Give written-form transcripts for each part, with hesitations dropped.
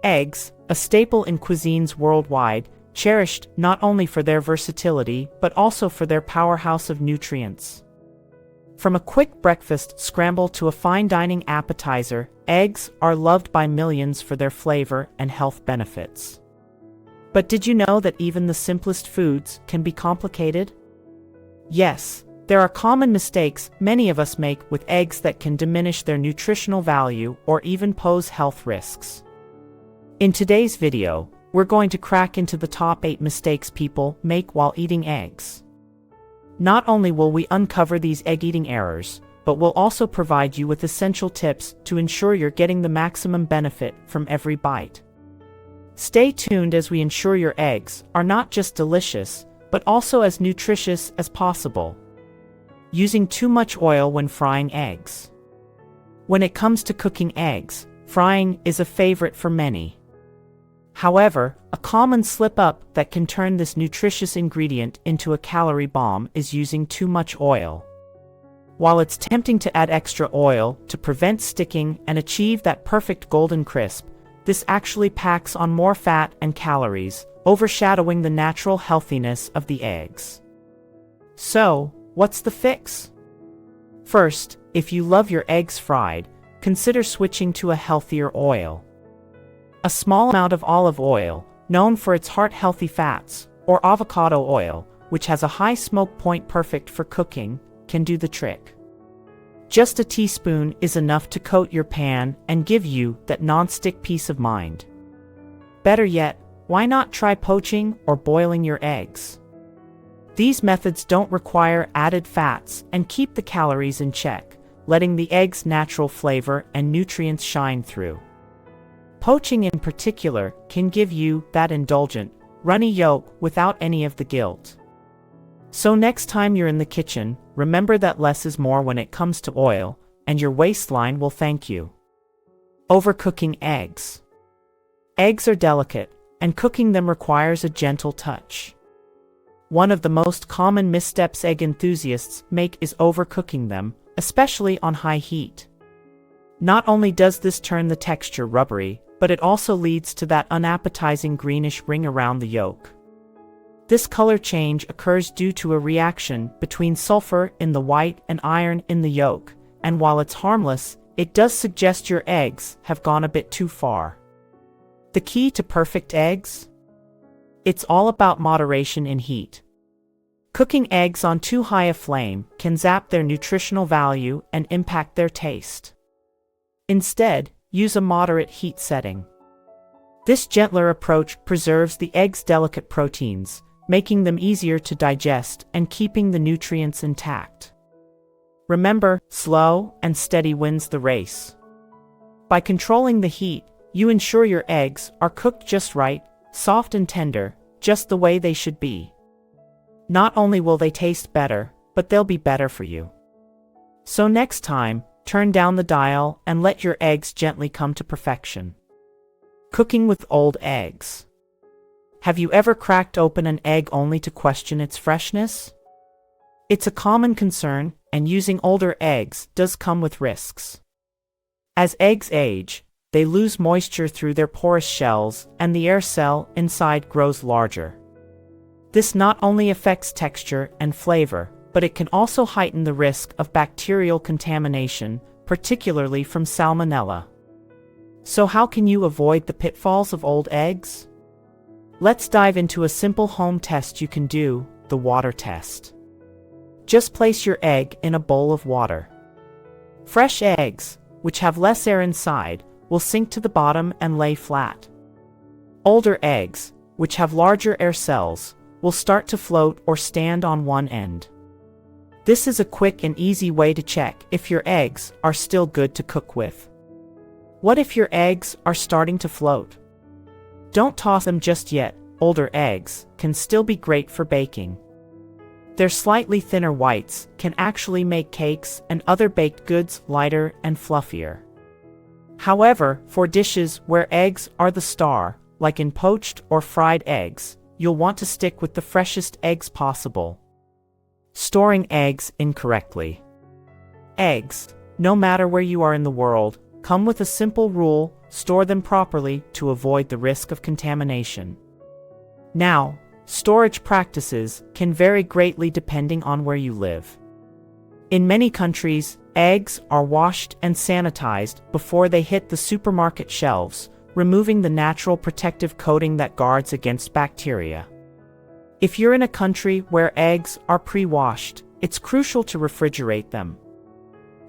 Eggs, a staple in cuisines worldwide, cherished not only for their versatility but also for their powerhouse of nutrients. From a quick breakfast scramble to a fine dining appetizer, eggs are loved by millions for their flavor and health benefits. But did you know that even the simplest foods can be complicated? Yes, there are common mistakes many of us make with eggs that can diminish their nutritional value or even pose health risks. In today's video, we're going to crack into the top 8 mistakes people make while eating eggs. Not only will we uncover these egg-eating errors, but we'll also provide you with essential tips to ensure you're getting the maximum benefit from every bite. Stay tuned as we ensure your eggs are not just delicious, but also as nutritious as possible. Using too much oil when frying eggs. When it comes to cooking eggs, frying is a favorite for many. However, a common slip-up that can turn this nutritious ingredient into a calorie bomb is using too much oil. While it's tempting to add extra oil to prevent sticking and achieve that perfect golden crisp, this actually packs on more fat and calories, overshadowing the natural healthiness of the eggs. So, what's the fix? First, if you love your eggs fried, consider switching to a healthier oil. A small amount of olive oil, known for its heart-healthy fats, or avocado oil, which has a high smoke point perfect for cooking, can do the trick. Just a teaspoon is enough to coat your pan and give you that non-stick peace of mind. Better yet, why not try poaching or boiling your eggs? These methods don't require added fats and keep the calories in check, letting the egg's natural flavor and nutrients shine through. Poaching in particular can give you that indulgent, runny yolk without any of the guilt. So next time you're in the kitchen, remember that less is more when it comes to oil, and your waistline will thank you. Overcooking eggs. Eggs are delicate, and cooking them requires a gentle touch. One of the most common missteps egg enthusiasts make is overcooking them, especially on high heat. Not only does this turn the texture rubbery, but it also leads to that unappetizing greenish ring around the yolk. This color change occurs due to a reaction between sulfur in the white and iron in the yolk, and while it's harmless, it does suggest your eggs have gone a bit too far. The key to perfect eggs? It's all about moderation in heat. Cooking eggs on too high a flame can zap their nutritional value and impact their taste. Instead, use a moderate heat setting. This gentler approach preserves the egg's delicate proteins, making them easier to digest and keeping the nutrients intact. Remember, slow and steady wins the race. By controlling the heat, you ensure your eggs are cooked just right, soft and tender, just the way they should be. Not only will they taste better, but they'll be better for you. So next time, turn down the dial and let your eggs gently come to perfection. Cooking with old eggs. Have you ever cracked open an egg only to question its freshness? It's a common concern, and using older eggs does come with risks. As eggs age, they lose moisture through their porous shells, and the air cell inside grows larger. This not only affects texture and flavor, but it can also heighten the risk of bacterial contamination, particularly from salmonella. So how can you avoid the pitfalls of old eggs? Let's dive into a simple home test you can do, the water test. Just place your egg in a bowl of water. Fresh eggs, which have less air inside, will sink to the bottom and lay flat. Older eggs, which have larger air cells, will start to float or stand on one end. This is a quick and easy way to check if your eggs are still good to cook with. What if your eggs are starting to float? Don't toss them just yet. Older eggs can still be great for baking. Their slightly thinner whites can actually make cakes and other baked goods lighter and fluffier. However, for dishes where eggs are the star, like in poached or fried eggs, you'll want to stick with the freshest eggs possible. Storing eggs incorrectly. Eggs, no matter where you are in the world, come with a simple rule: store them properly to avoid the risk of contamination. Now, storage practices can vary greatly depending on where you live. In many countries, eggs are washed and sanitized before they hit the supermarket shelves, removing the natural protective coating that guards against bacteria. If you're in a country where eggs are pre-washed, it's crucial to refrigerate them.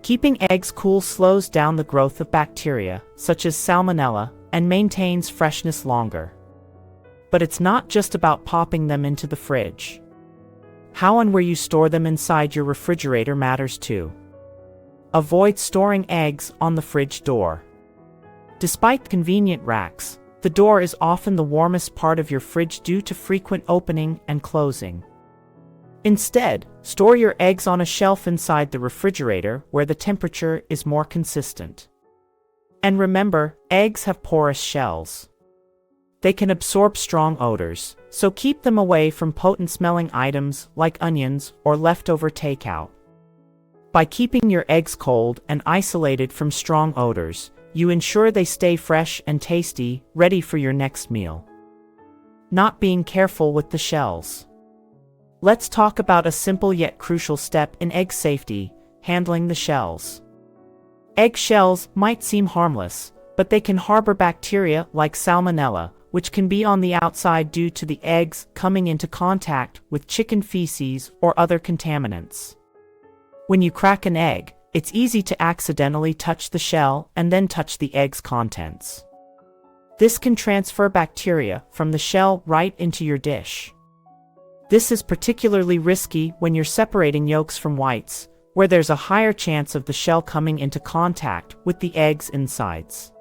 Keeping eggs cool slows down the growth of bacteria, such as salmonella, and maintains freshness longer. But it's not just about popping them into the fridge. How and where you store them inside your refrigerator matters too. Avoid storing eggs on the fridge door. Despite convenient racks, the door is often the warmest part of your fridge due to frequent opening and closing. Instead, store your eggs on a shelf inside the refrigerator where the temperature is more consistent. And remember, eggs have porous shells. They can absorb strong odors, so keep them away from potent-smelling items like onions or leftover takeout. By keeping your eggs cold and isolated from strong odors, you ensure they stay fresh and tasty, ready for your next meal. Not being careful with the shells. Let's talk about a simple yet crucial step in egg safety: handling the shells. Egg shells might seem harmless, but they can harbor bacteria like salmonella, which can be on the outside due to the eggs coming into contact with chicken feces or other contaminants. When you crack an egg, it's easy to accidentally touch the shell and then touch the egg's contents. This can transfer bacteria from the shell right into your dish. This is particularly risky when you're separating yolks from whites, where there's a higher chance of the shell coming into contact with the egg's insides.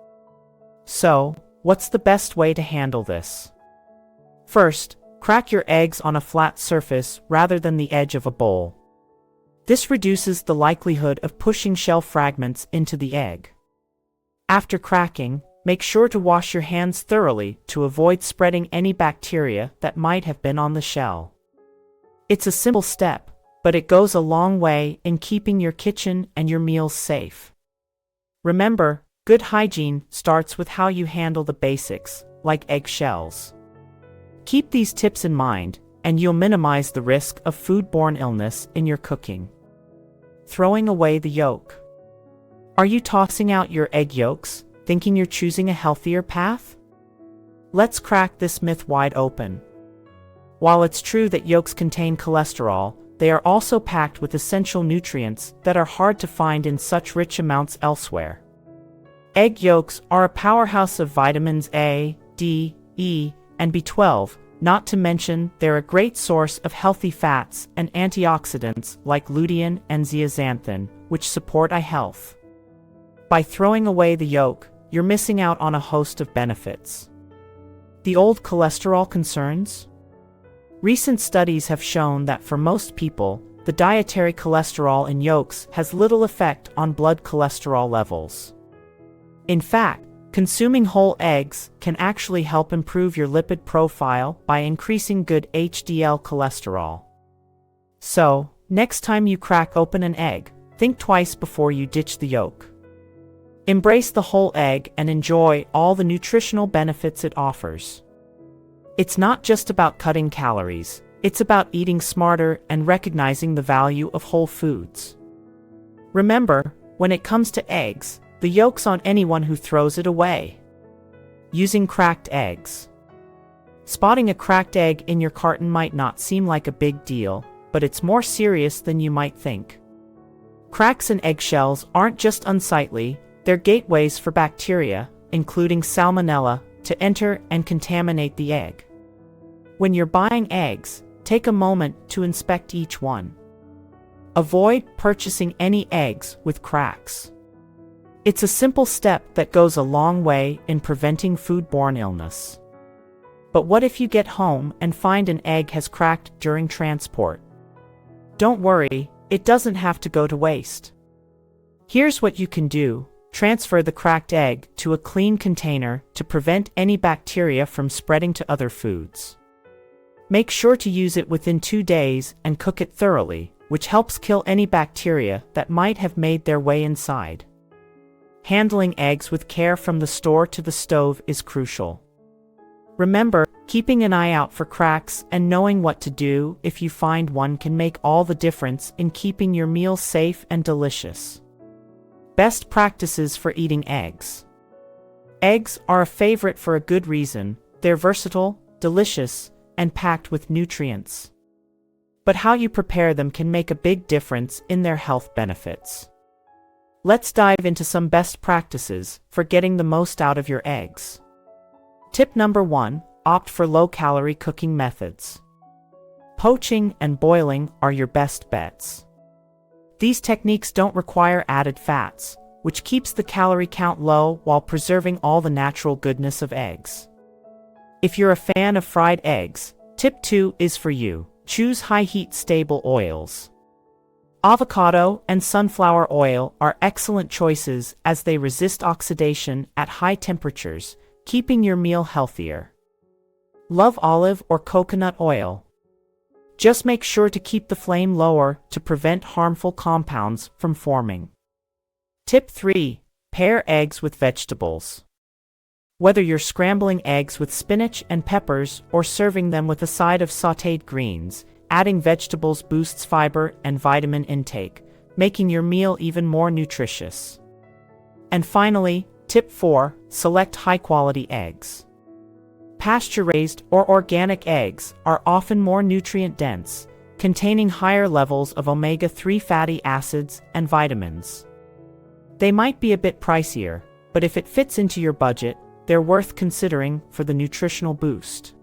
So, what's the best way to handle this? First, crack your eggs on a flat surface rather than the edge of a bowl. This reduces the likelihood of pushing shell fragments into the egg. After cracking, make sure to wash your hands thoroughly to avoid spreading any bacteria that might have been on the shell. It's a simple step, but it goes a long way in keeping your kitchen and your meals safe. Remember, good hygiene starts with how you handle the basics, like egg shells. Keep these tips in mind, and you'll minimize the risk of foodborne illness in your cooking. Throwing away the yolk. Are you tossing out your egg yolks, thinking you're choosing a healthier path? Let's crack this myth wide open. While it's true that yolks contain cholesterol, they are also packed with essential nutrients that are hard to find in such rich amounts elsewhere. Egg yolks are a powerhouse of vitamins A, D, E, and B12, not to mention they're a great source of healthy fats and antioxidants like lutein and zeaxanthin, which support eye health. By throwing away the yolk, you're missing out on a host of benefits. The old cholesterol concerns? Recent studies have shown that for most people, the dietary cholesterol in yolks has little effect on blood cholesterol levels. In fact, consuming whole eggs can actually help improve your lipid profile by increasing good HDL cholesterol. So, next time you crack open an egg, think twice before you ditch the yolk. Embrace the whole egg and enjoy all the nutritional benefits it offers. It's not just about cutting calories, it's about eating smarter and recognizing the value of whole foods. Remember, when it comes to eggs, the yolk's on anyone who throws it away. Using cracked eggs. Spotting a cracked egg in your carton might not seem like a big deal, but it's more serious than you might think. Cracks in eggshells aren't just unsightly, they're gateways for bacteria, including salmonella, to enter and contaminate the egg. When you're buying eggs, take a moment to inspect each one. Avoid purchasing any eggs with cracks. It's a simple step that goes a long way in preventing foodborne illness. But what if you get home and find an egg has cracked during transport? Don't worry, it doesn't have to go to waste. Here's what you can do. Transfer the cracked egg to a clean container to prevent any bacteria from spreading to other foods. Make sure to use it within 2 days and cook it thoroughly, which helps kill any bacteria that might have made their way inside. handling eggs with care from the store to the stove is crucial. Remember, keeping an eye out for cracks and knowing what to do if you find one can make all the difference in keeping your meal safe and delicious. Best practices for eating eggs. Eggs are a favorite for a good reason. They're versatile, delicious, and packed with nutrients. But how you prepare them can make a big difference in their health benefits. Let's dive into some best practices for getting the most out of your eggs. Tip number 1, opt for low-calorie cooking methods. Poaching and boiling are your best bets. These techniques don't require added fats, which keeps the calorie count low while preserving all the natural goodness of eggs. If you're a fan of fried eggs, tip 2 is for you. Choose high-heat stable oils. Avocado and sunflower oil are excellent choices as they resist oxidation at high temperatures, keeping your meal healthier. Love olive or coconut oil. Just make sure to keep the flame lower to prevent harmful compounds from forming. Tip 3. Pair eggs with vegetables. Whether you're scrambling eggs with spinach and peppers or serving them with a side of sautéed greens, adding vegetables boosts fiber and vitamin intake, making your meal even more nutritious. And finally, tip 4, select high-quality eggs. Pasture-raised or organic eggs are often more nutrient-dense, containing higher levels of omega-3 fatty acids and vitamins. They might be a bit pricier, but if it fits into your budget, they're worth considering for the nutritional boost.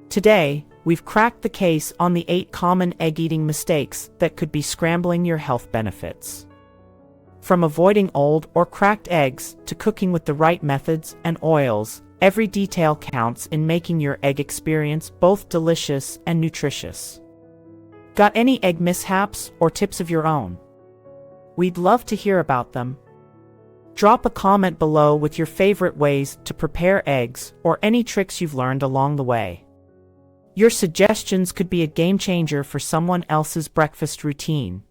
Today, we've cracked the case on the 8 common egg-eating mistakes that could be scrambling your health benefits. From avoiding old or cracked eggs to cooking with the right methods and oils, every detail counts in making your egg experience both delicious and nutritious. Got any egg mishaps or tips of your own? We'd love to hear about them. Drop a comment below with your favorite ways to prepare eggs or any tricks you've learned along the way. Your suggestions could be a game changer for someone else's breakfast routine.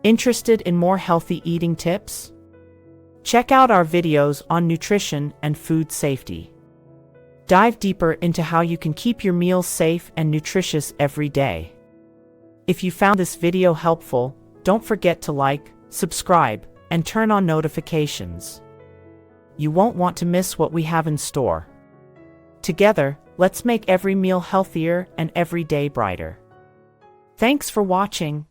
Interested in more healthy eating tips? Check out our videos on nutrition and food safety. Dive deeper into how you can keep your meals safe and nutritious every day. If you found this video helpful, don't forget to like, subscribe, and turn on notifications. You won't want to miss what we have in store. Together, let's make every meal healthier and every day brighter. Thanks for watching.